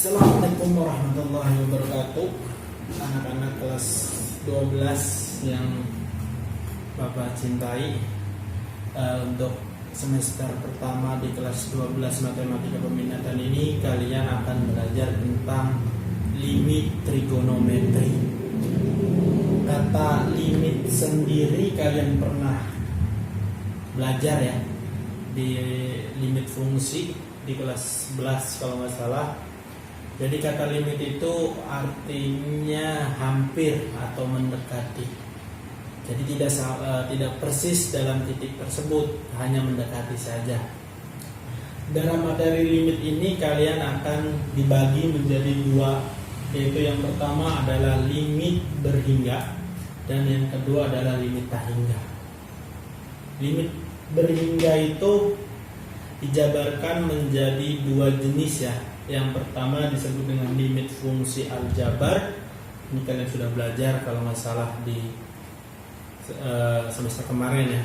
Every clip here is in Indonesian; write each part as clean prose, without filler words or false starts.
Assalamualaikum warahmatullahi wabarakatuh. Anak-anak kelas 12 yang Bapak cintai, untuk semester pertama di kelas 12 matematika peminatan ini kalian akan belajar tentang limit trigonometri. Kata limit sendiri kalian pernah belajar ya di limit fungsi di kelas 11 kalau nggak salah. Jadi kata limit itu artinya hampir atau mendekati. Jadi tidak persis dalam titik tersebut, hanya mendekati saja. Dalam materi limit ini kalian akan dibagi menjadi dua, yaitu yang pertama adalah limit berhingga dan yang kedua adalah limit tak hingga. Limit berhingga itu dijabarkan menjadi dua jenis ya. Yang pertama disebut dengan limit fungsi aljabar. Ini kalian sudah belajar kalau nggak salah di semester kemarin ya.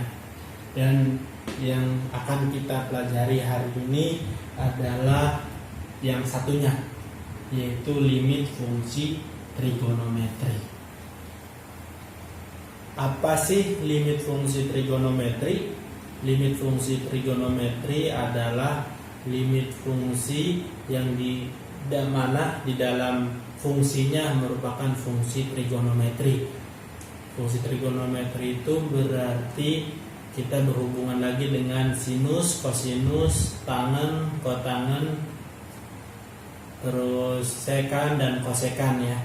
Dan yang akan kita pelajari hari ini adalah yang satunya, yaitu limit fungsi trigonometri. Apa sih limit fungsi trigonometri? Limit fungsi trigonometri adalah limit fungsi yang di dalam fungsinya merupakan fungsi trigonometri. Fungsi trigonometri itu berarti kita berhubungan lagi dengan sinus, kosinus, tangen, kotangen, terus sekan dan kosekan ya,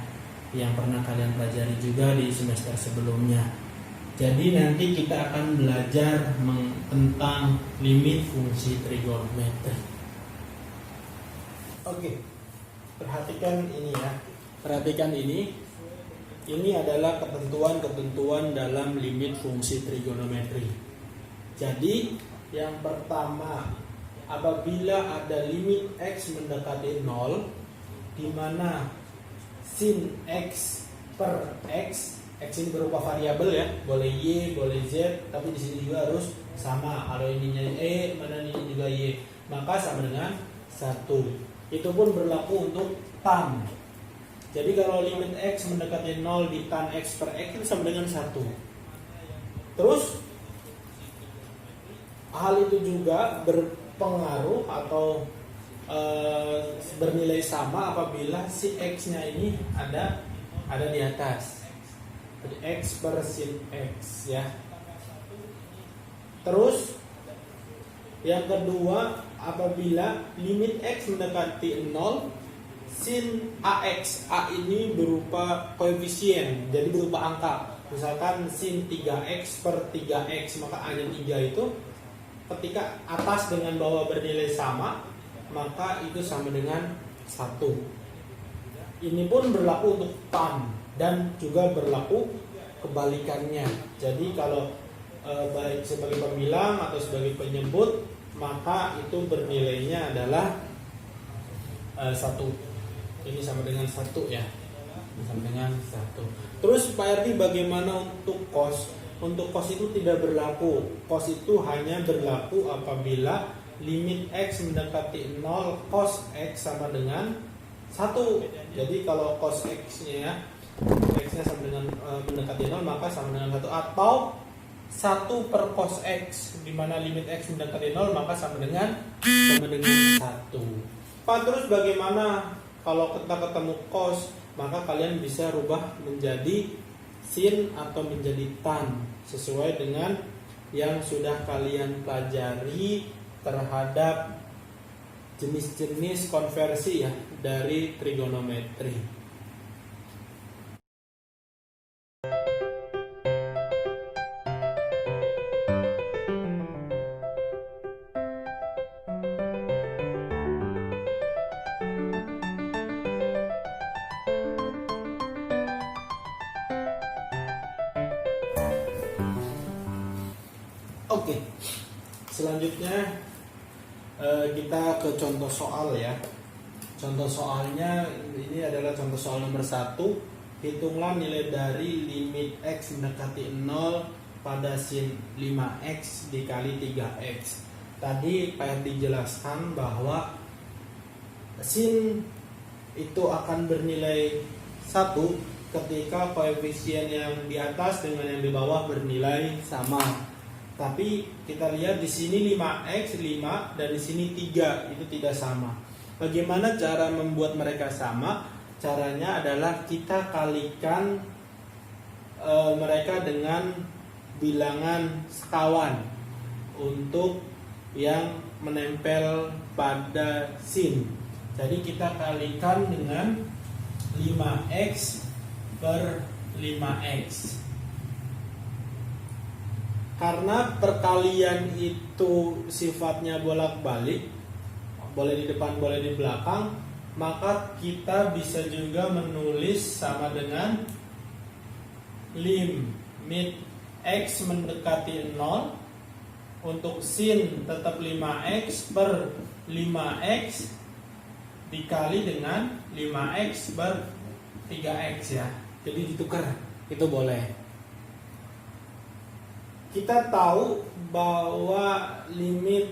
yang pernah kalian pelajari juga di semester sebelumnya. Jadi nanti kita akan belajar tentang limit fungsi trigonometri. Oke, perhatikan ini ya. Perhatikan ini. Ini adalah ketentuan-ketentuan dalam limit fungsi trigonometri. Jadi, yang pertama, apabila ada limit x mendekati 0, di mana sin x per x ini berupa variabel ya, boleh y, boleh z, tapi di sini juga harus sama. Kalau ininya e, mana ini juga y, maka sama dengan 1. Itu pun berlaku untuk tan. Jadi kalau limit x mendekati 0 di tan x per x itu sama dengan 1. Terus hal itu juga berpengaruh atau bernilai sama apabila si x-nya ini ada di atas. Jadi x per sin x ya. Terus yang kedua, apabila limit x mendekati 0, sin ax, a ini berupa koefisien, jadi berupa angka. Misalkan sin 3x per 3x, maka a-nya 3 itu ketika atas dengan bawah bernilai sama, maka itu sama dengan 1. Ini pun berlaku untuk tan dan juga berlaku kebalikannya. Jadi kalau baik sebagai pembilang atau sebagai penyebut, maka itu bernilainya adalah 1. Ini sama dengan 1 ya, sama dengan 1. Terus Pak Erdi, bagaimana untuk cos? Untuk cos itu tidak berlaku. Cos itu hanya berlaku apabila limit x mendekati 0, cos x sama dengan 1. Jadi kalau cos x-nya ya, x-nya sama dengan mendekati 0, maka sama dengan 1. Atau 1 per cos x, di mana limit x mendekati 0, maka sama dengan 1. Pak, terus bagaimana kalau kita ketemu cos? Maka kalian bisa rubah menjadi sin atau menjadi tan, sesuai dengan yang sudah kalian pelajari terhadap jenis-jenis konversi ya dari trigonometri. Oke, selanjutnya kita ke contoh soal ya. Contoh soalnya ini adalah contoh soal nomor 1. Hitunglah nilai dari limit x mendekati 0 pada sin 5x dikali 3x. Tadi Pak dijelaskan bahwa sin itu akan bernilai 1 ketika koefisien yang di atas dengan yang di bawah bernilai sama. Tapi kita lihat di sini 5x 5 dan di sini 3 itu tidak sama. Bagaimana cara membuat mereka sama? Caranya adalah kita kalikan mereka dengan bilangan sekawan untuk yang menempel pada sin. Jadi kita kalikan dengan 5x per 5x. Karena perkalian itu sifatnya bolak-balik, boleh di depan boleh di belakang, maka kita bisa juga menulis sama dengan limit x mendekati 0 untuk sin tetap 5x per 5x dikali dengan 5x per 3x ya. Jadi ditukar, itu boleh. Kita tahu bahwa limit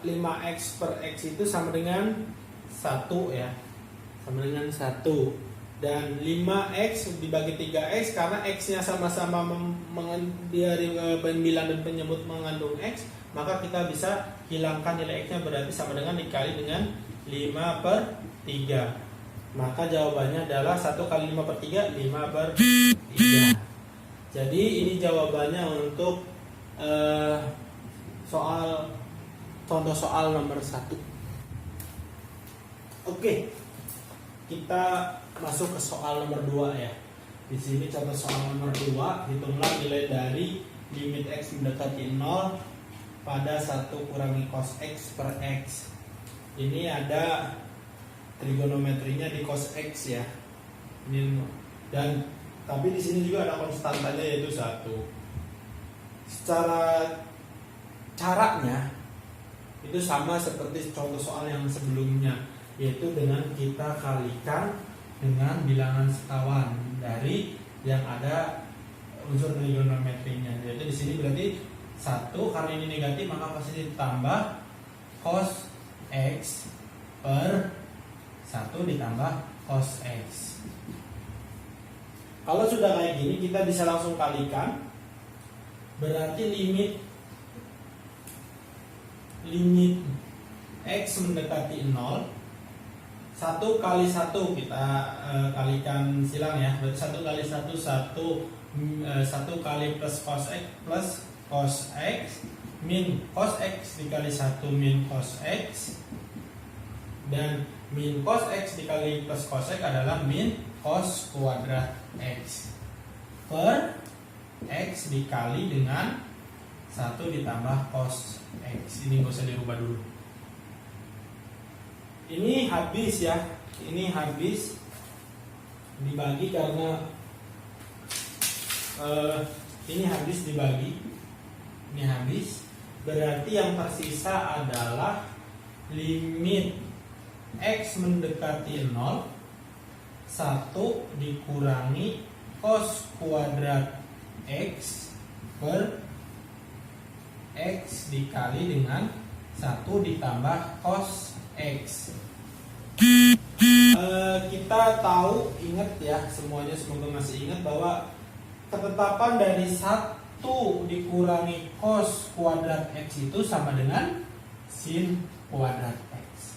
5x per x itu sama dengan 1 ya. Sama dengan 1. Dan 5x dibagi 3x karena x-nya sama-sama dari pembilang dan penyebut mengandung x, maka kita bisa hilangkan nilai x-nya, berarti sama dengan dikali dengan 5 per 3. Maka jawabannya adalah 1 kali 5 per 3, 5 per 3. Jadi ini jawabannya untuk contoh soal nomor 1. Oke, kita masuk ke soal nomor 2 ya. Di sini contoh soal nomor 2, hitunglah nilai dari limit x mendekati 0 pada 1 kurangi cos x per x. Ini ada trigonometrinya di cos x ya. Ini dan tapi di sini juga ada konstantanya yaitu 1. Secara caranya itu sama seperti contoh soal yang sebelumnya, yaitu dengan kita kalikan dengan bilangan sekawan dari yang ada unsur trigonometrinya. Jadi di sini berarti 1, karena ini negatif maka pasti ditambah cos x per 1 ditambah cos x. Kalau sudah kayak gini kita bisa langsung kalikan. Berarti limit x mendekati 0, 1 kali 1 kita kalikan silang ya. Berarti 1 kali 1 1 kali plus cos x min cos x dikali 1 min cos x, dan min cos x dikali plus cos x adalah min cos kuadrat x per x dikali dengan 1 ditambah cos x. Ini nggak usah dirubah dulu. Ini habis ya. Ini habis dibagi karena ini habis dibagi. Ini habis. Berarti yang tersisa adalah limit x mendekati 0, 1 dikurangi cos kuadrat x per x dikali dengan 1 ditambah cos x. Kita tahu, ingat ya, semuanya semoga masih ingat bahwa ketetapan dari 1 dikurangi cos kuadrat x itu sama dengan sin kuadrat x.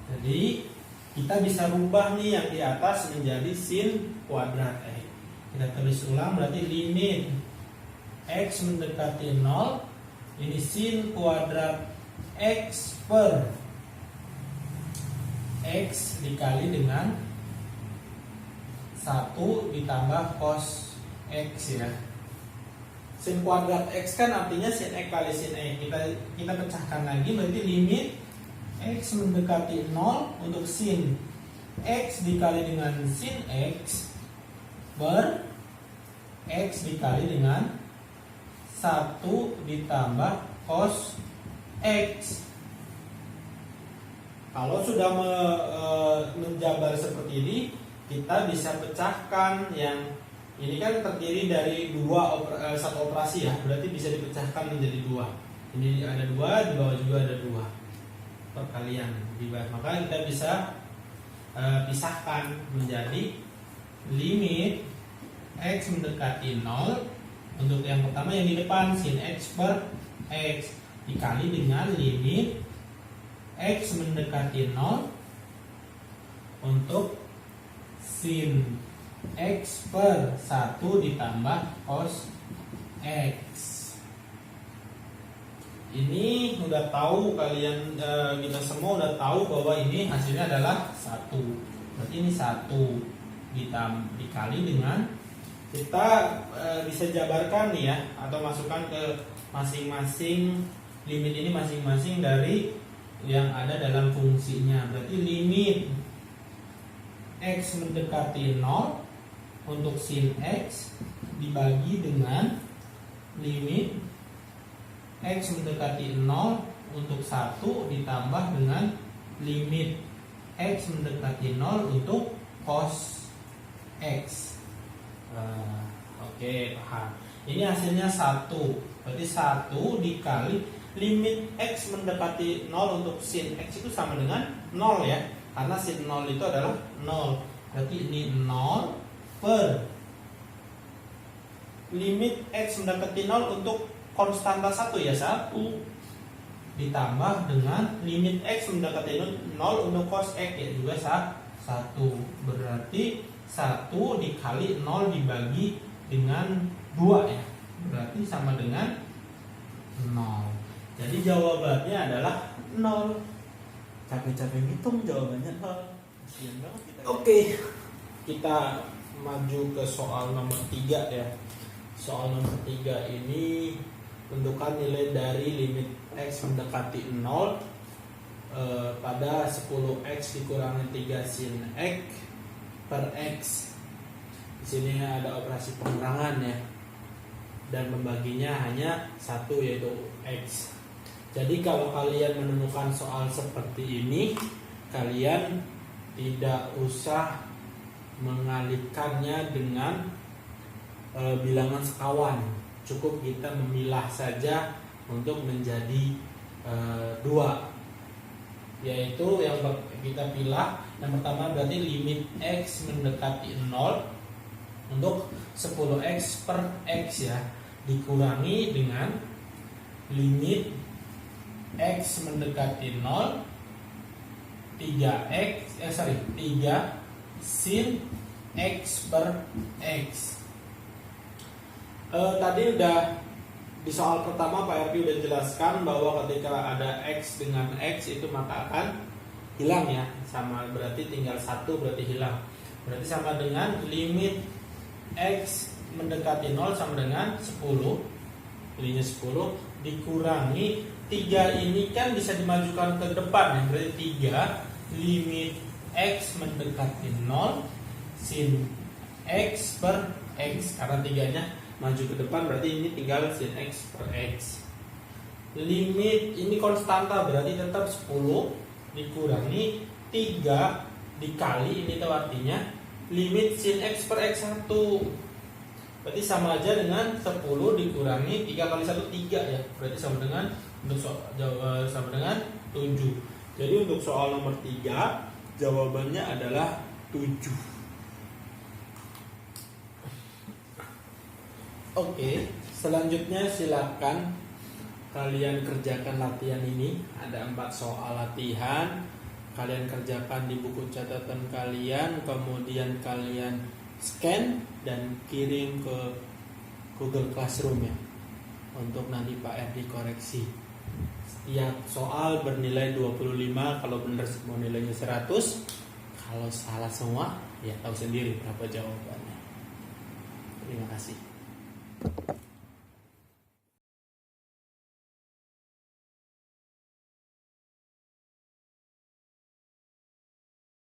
Jadi kita bisa rubah nih yang di atas menjadi sin kuadrat x. Kita tulis ulang, berarti limit x mendekati 0, ini sin kuadrat x per x dikali dengan 1 ditambah cos x ya. Sin kuadrat x kan artinya sin x kali sin x. Kita pecahkan lagi, berarti limit x mendekati 0 untuk sin x dikali dengan sin x per x dikali dengan 1 ditambah cos x. Kalau sudah menjabar seperti ini, kita bisa pecahkan. Yang ini kan terdiri dari satu operasi ya, berarti bisa dipecahkan menjadi 2. Ini ada 2, di bawah juga ada 2. perkalian dibagi. Maka kita bisa pisahkan menjadi limit x mendekati 0 untuk yang pertama yang di depan sin x per x dikali dengan limit x mendekati 0 untuk sin x per 1 ditambah cos x. Ini udah tahu kalian, kita semua udah tahu bahwa ini hasilnya adalah 1. Berarti ini 1 dikali dengan, kita bisa jabarkan nih ya, atau masukkan ke masing-masing limit ini masing-masing dari yang ada dalam fungsinya. Berarti limit x mendekati 0 untuk sin x dibagi dengan limit x mendekati 0 untuk 1 ditambah dengan limit x mendekati 0 untuk cos x. Oke, paham. Ini hasilnya 1. Berarti 1 dikali limit x mendekati 0 untuk sin x itu sama dengan 0 ya. Karena sin 0 itu adalah 0. Berarti ini 0 per limit x mendekati 0 untuk konstanta 1 ya, 1 ditambah dengan limit x mendekati 0 untuk cos x ya juga 1. Berarti 1 dikali 0 dibagi dengan 2 ya. Berarti sama dengan 0. Jadi jawabannya adalah 0. Capek-capek ngitung jawabannya 0. Oke, kita maju ke soal nomor 3 ya. Soal nomor 3 ini tentukan nilai dari limit x mendekati 0 pada 10x dikurangi 3 sin x per x. Di sini ada operasi pengurangan ya, dan membaginya hanya 1 yaitu x. Jadi kalau kalian menemukan soal seperti ini, kalian tidak usah mengalihkannya dengan bilangan sekawan. Cukup kita memilah saja untuk menjadi 2, yaitu yang kita pilih yang pertama berarti limit x mendekati 0 untuk 10x per x ya, dikurangi dengan limit x mendekati 0 3 sin x per x. Tadi udah di soal pertama Pak RP udah jelaskan bahwa ketika ada x dengan x itu maka akan hilang ya, sama berarti tinggal 1 berarti hilang. Berarti sama dengan limit x mendekati 0 sama dengan 10, jadinya 10 dikurangi 3 ini kan bisa dimajukan ke depan ya, berarti 3 limit x mendekati 0 sin x per x, karena 3-nya maju ke depan berarti ini tinggal sin x per x. Limit ini konstanta berarti tetap 10 dikurangi 3 dikali ini tuh artinya limit sin x per x 1. Berarti sama aja dengan 10 dikurangi 3 kali 1 3 ya. Berarti sama dengan sama dengan 7. Jadi untuk soal nomor 3 jawabannya adalah 7. Oke, selanjutnya silakan kalian kerjakan latihan ini. Ada 4 soal latihan. Kalian kerjakan di buku catatan kalian, kemudian kalian scan dan kirim ke Google Classroom ya, untuk nanti Pak RD koreksi. Setiap soal bernilai 25, kalau benar semua nilainya 100. Kalau salah semua ya tahu sendiri berapa jawabannya. Terima kasih.